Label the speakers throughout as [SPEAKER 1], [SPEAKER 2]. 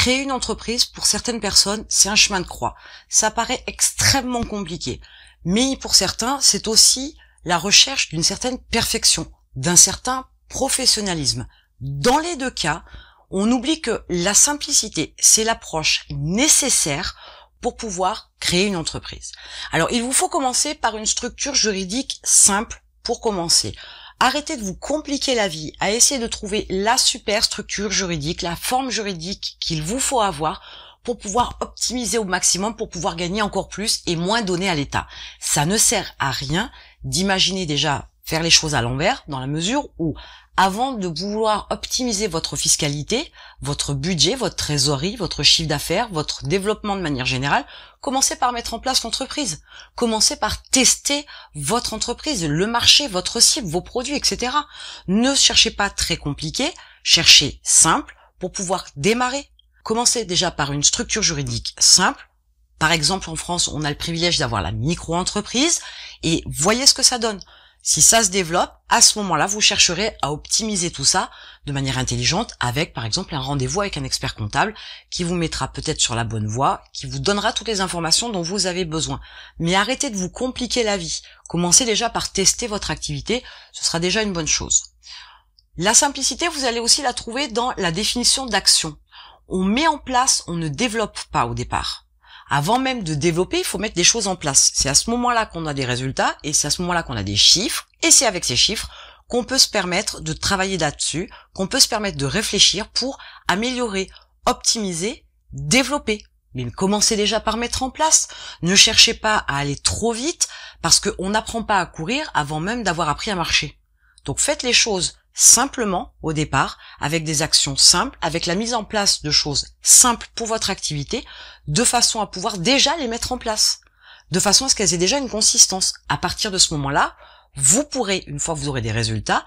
[SPEAKER 1] Créer une entreprise, pour certaines personnes, c'est un chemin de croix. Ça paraît extrêmement compliqué. Mais pour certains, c'est aussi la recherche d'une certaine perfection, d'un certain professionnalisme. Dans les deux cas, on oublie que la simplicité, c'est l'approche nécessaire pour pouvoir créer une entreprise. Alors, il vous faut commencer par une structure juridique simple pour commencer. Arrêtez de vous compliquer la vie à essayer de trouver la super structure juridique, la forme juridique qu'il vous faut avoir pour pouvoir optimiser au maximum, pour pouvoir gagner encore plus et moins donner à l'État. Ça ne sert à rien d'imaginer déjà faire les choses à l'envers, dans la mesure où, avant de vouloir optimiser votre fiscalité, votre budget, votre trésorerie, votre chiffre d'affaires, votre développement de manière générale, commencez par mettre en place l'entreprise. Commencez par tester votre entreprise, le marché, votre cible, vos produits, etc. Ne cherchez pas très compliqué, cherchez simple pour pouvoir démarrer. Commencez déjà par une structure juridique simple. Par exemple, en France, on a le privilège d'avoir la micro-entreprise et voyez ce que ça donne. Si ça se développe, à ce moment-là, vous chercherez à optimiser tout ça de manière intelligente avec, par exemple, un rendez-vous avec un expert comptable qui vous mettra peut-être sur la bonne voie, qui vous donnera toutes les informations dont vous avez besoin. Mais arrêtez de vous compliquer la vie. Commencez déjà par tester votre activité, ce sera déjà une bonne chose. La simplicité, vous allez aussi la trouver dans la définition d'action. On met en place, on ne développe pas au départ. Avant même de développer, il faut mettre des choses en place. C'est à ce moment-là qu'on a des résultats et c'est à ce moment-là qu'on a des chiffres. Et c'est avec ces chiffres qu'on peut se permettre de travailler là-dessus, qu'on peut se permettre de réfléchir pour améliorer, optimiser, développer. Mais commencez déjà par mettre en place. Ne cherchez pas à aller trop vite parce qu'on n'apprend pas à courir avant même d'avoir appris à marcher. Donc faites les choses simplement au départ, avec des actions simples, avec la mise en place de choses simples pour votre activité, de façon à pouvoir déjà les mettre en place, de façon à ce qu'elles aient déjà une consistance. À partir de ce moment-là, vous pourrez, une fois que vous aurez des résultats,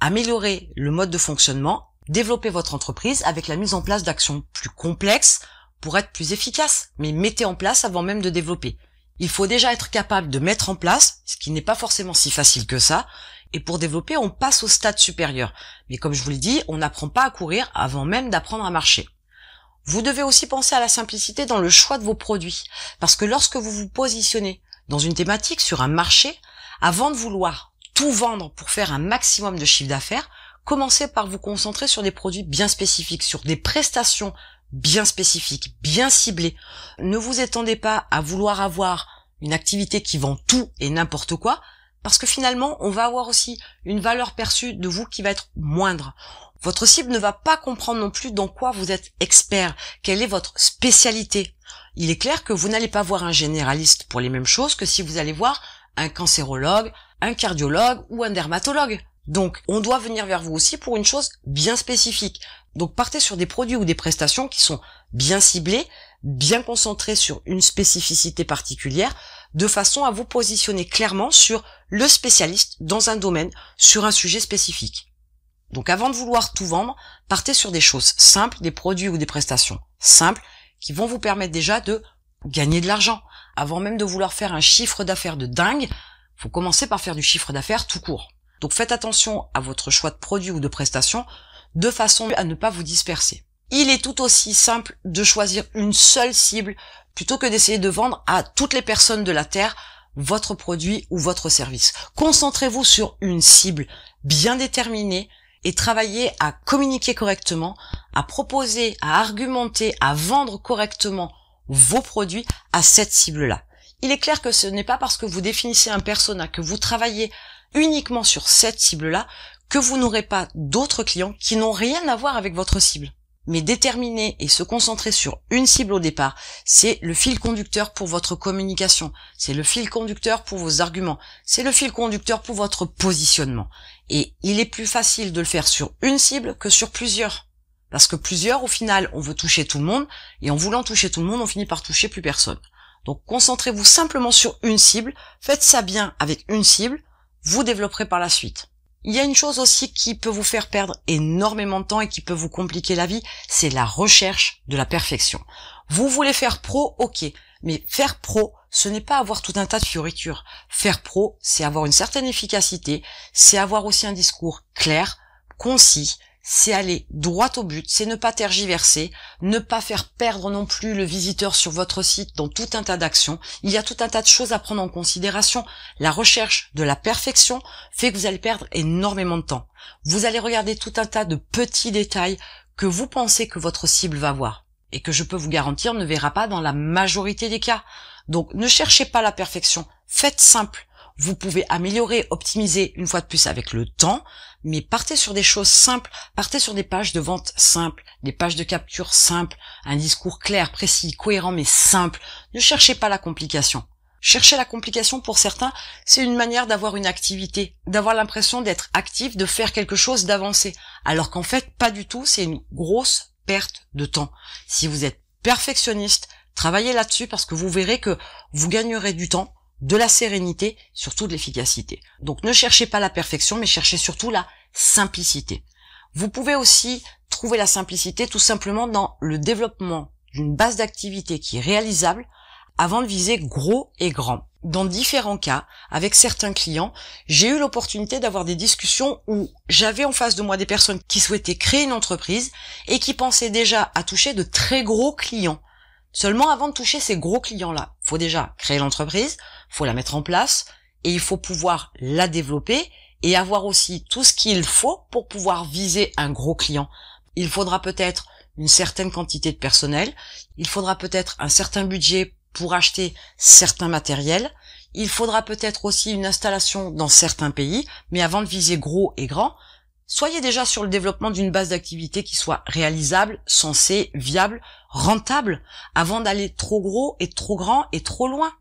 [SPEAKER 1] améliorer le mode de fonctionnement, développer votre entreprise avec la mise en place d'actions plus complexes pour être plus efficace. Mais mettez en place avant même de développer. Il faut déjà être capable de mettre en place, ce qui n'est pas forcément si facile que ça, et pour développer, on passe au stade supérieur. Mais comme je vous l'ai dit, on n'apprend pas à courir avant même d'apprendre à marcher. Vous devez aussi penser à la simplicité dans le choix de vos produits. Parce que lorsque vous vous positionnez dans une thématique, sur un marché, avant de vouloir tout vendre pour faire un maximum de chiffre d'affaires, commencez par vous concentrer sur des produits bien spécifiques, sur des prestations bien spécifiques, bien ciblées. Ne vous étendez pas à vouloir avoir une activité qui vend tout et n'importe quoi, parce que finalement, on va avoir aussi une valeur perçue de vous qui va être moindre. Votre cible ne va pas comprendre non plus dans quoi vous êtes expert, quelle est votre spécialité. Il est clair que vous n'allez pas voir un généraliste pour les mêmes choses que si vous allez voir un cancérologue, un cardiologue ou un dermatologue. Donc, on doit venir vers vous aussi pour une chose bien spécifique. Donc, partez sur des produits ou des prestations qui sont bien ciblés, bien concentrés sur une spécificité particulière, de façon à vous positionner clairement sur le spécialiste dans un domaine, sur un sujet spécifique. Donc avant de vouloir tout vendre, partez sur des choses simples, des produits ou des prestations simples qui vont vous permettre déjà de gagner de l'argent. Avant même de vouloir faire un chiffre d'affaires de dingue, faut commencer par faire du chiffre d'affaires tout court. Donc faites attention à votre choix de produits ou de prestations de façon à ne pas vous disperser. Il est tout aussi simple de choisir une seule cible plutôt que d'essayer de vendre à toutes les personnes de la Terre votre produit ou votre service. Concentrez-vous sur une cible bien déterminée et travaillez à communiquer correctement, à proposer, à argumenter, à vendre correctement vos produits à cette cible-là. Il est clair que ce n'est pas parce que vous définissez un persona, que vous travaillez uniquement sur cette cible-là, que vous n'aurez pas d'autres clients qui n'ont rien à voir avec votre cible. Mais déterminer et se concentrer sur une cible au départ, c'est le fil conducteur pour votre communication, c'est le fil conducteur pour vos arguments, c'est le fil conducteur pour votre positionnement. Et il est plus facile de le faire sur une cible que sur plusieurs. Parce que plusieurs, au final, on veut toucher tout le monde, et en voulant toucher tout le monde, on finit par toucher plus personne. Donc concentrez-vous simplement sur une cible, faites ça bien avec une cible, vous développerez par la suite. Il y a une chose aussi qui peut vous faire perdre énormément de temps et qui peut vous compliquer la vie, c'est la recherche de la perfection. Vous voulez faire pro, ok, mais faire pro, ce n'est pas avoir tout un tas de fioritures. Faire pro, c'est avoir une certaine efficacité, c'est avoir aussi un discours clair, concis, c'est aller droit au but, c'est ne pas tergiverser, ne pas faire perdre non plus le visiteur sur votre site dans tout un tas d'actions. Il y a tout un tas de choses à prendre en considération. La recherche de la perfection fait que vous allez perdre énormément de temps. Vous allez regarder tout un tas de petits détails que vous pensez que votre cible va voir et que je peux vous garantir ne verra pas dans la majorité des cas. Donc ne cherchez pas la perfection, faites simple. Vous pouvez améliorer, optimiser une fois de plus avec le temps, mais partez sur des choses simples, partez sur des pages de vente simples, des pages de capture simples, un discours clair, précis, cohérent mais simple. Ne cherchez pas la complication. Chercher la complication pour certains, c'est une manière d'avoir une activité, d'avoir l'impression d'être actif, de faire quelque chose, d'avancer. Alors qu'en fait, pas du tout, c'est une grosse perte de temps. Si vous êtes perfectionniste, travaillez là-dessus parce que vous verrez que vous gagnerez du temps, de la sérénité, surtout de l'efficacité. Donc ne cherchez pas la perfection, mais cherchez surtout la simplicité. Vous pouvez aussi trouver la simplicité tout simplement dans le développement d'une base d'activité qui est réalisable avant de viser gros et grand. Dans différents cas, avec certains clients, j'ai eu l'opportunité d'avoir des discussions où j'avais en face de moi des personnes qui souhaitaient créer une entreprise et qui pensaient déjà à toucher de très gros clients. Seulement, avant de toucher ces gros clients-là, il faut déjà créer l'entreprise, il faut la mettre en place et il faut pouvoir la développer et avoir aussi tout ce qu'il faut pour pouvoir viser un gros client. Il faudra peut-être une certaine quantité de personnel, il faudra peut-être un certain budget pour acheter certains matériels, il faudra peut-être aussi une installation dans certains pays, mais avant de viser gros et grand, soyez déjà sur le développement d'une base d'activité qui soit réalisable, sensée, viable, rentable, avant d'aller trop gros et trop grand et trop loin.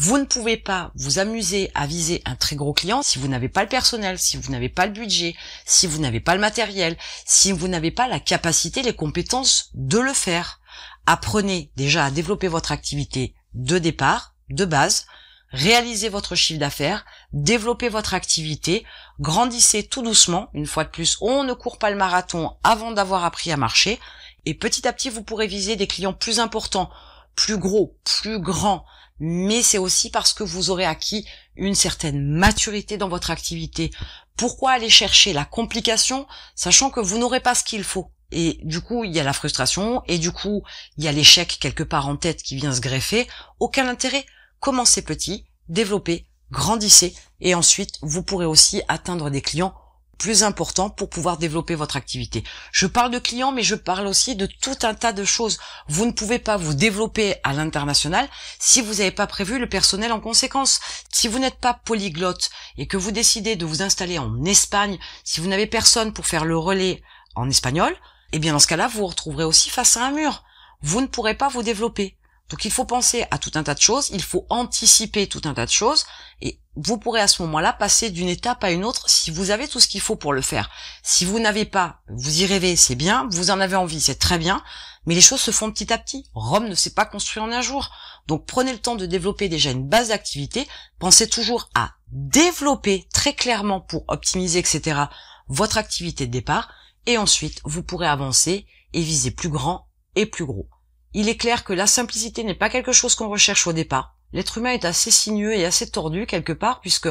[SPEAKER 1] Vous ne pouvez pas vous amuser à viser un très gros client si vous n'avez pas le personnel, si vous n'avez pas le budget, si vous n'avez pas le matériel, si vous n'avez pas la capacité, les compétences de le faire. Apprenez déjà à développer votre activité de départ, de base, réalisez votre chiffre d'affaires, développez votre activité, grandissez tout doucement. Une fois de plus, on ne court pas le marathon avant d'avoir appris à marcher. Et petit à petit, vous pourrez viser des clients plus importants, plus gros, plus grands. Mais c'est aussi parce que vous aurez acquis une certaine maturité dans votre activité. Pourquoi aller chercher la complication, sachant que vous n'aurez pas ce qu'il faut? Et du coup, il y a la frustration, et du coup, il y a l'échec quelque part en tête qui vient se greffer. Aucun intérêt. Commencez petit, développez, grandissez, et ensuite, vous pourrez aussi atteindre des clients plus importants pour pouvoir développer votre activité. Je parle de clients, mais je parle aussi de tout un tas de choses. Vous ne pouvez pas vous développer à l'international si vous n'avez pas prévu le personnel en conséquence. Si vous n'êtes pas polyglotte et que vous décidez de vous installer en Espagne, si vous n'avez personne pour faire le relais en espagnol, eh bien dans ce cas-là, vous vous retrouverez aussi face à un mur. Vous ne pourrez pas vous développer. Donc il faut penser à tout un tas de choses, il faut anticiper tout un tas de choses, et vous pourrez à ce moment-là passer d'une étape à une autre si vous avez tout ce qu'il faut pour le faire. Si vous n'avez pas, vous y rêvez, c'est bien, vous en avez envie, c'est très bien, mais les choses se font petit à petit. Rome ne s'est pas construit en un jour. Donc prenez le temps de développer déjà une base d'activité, pensez toujours à développer très clairement pour optimiser, etc. votre activité de départ, et ensuite vous pourrez avancer et viser plus grand et plus gros. Il est clair que la simplicité n'est pas quelque chose qu'on recherche au départ. L'être humain est assez sinueux et assez tordu quelque part puisque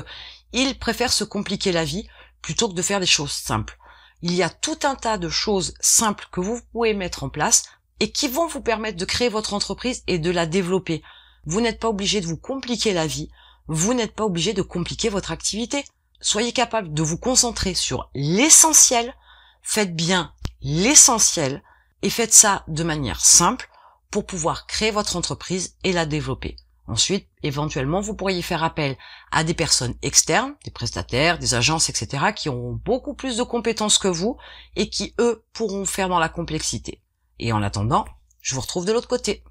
[SPEAKER 1] il préfère se compliquer la vie plutôt que de faire des choses simples. Il y a tout un tas de choses simples que vous pouvez mettre en place et qui vont vous permettre de créer votre entreprise et de la développer. Vous n'êtes pas obligé de vous compliquer la vie, vous n'êtes pas obligé de compliquer votre activité. Soyez capable de vous concentrer sur l'essentiel, faites bien l'essentiel et faites ça de manière simple pour pouvoir créer votre entreprise et la développer. Ensuite, éventuellement, vous pourriez faire appel à des personnes externes, des prestataires, des agences, etc., qui auront beaucoup plus de compétences que vous et qui, eux, pourront faire dans la complexité. Et en attendant, je vous retrouve de l'autre côté.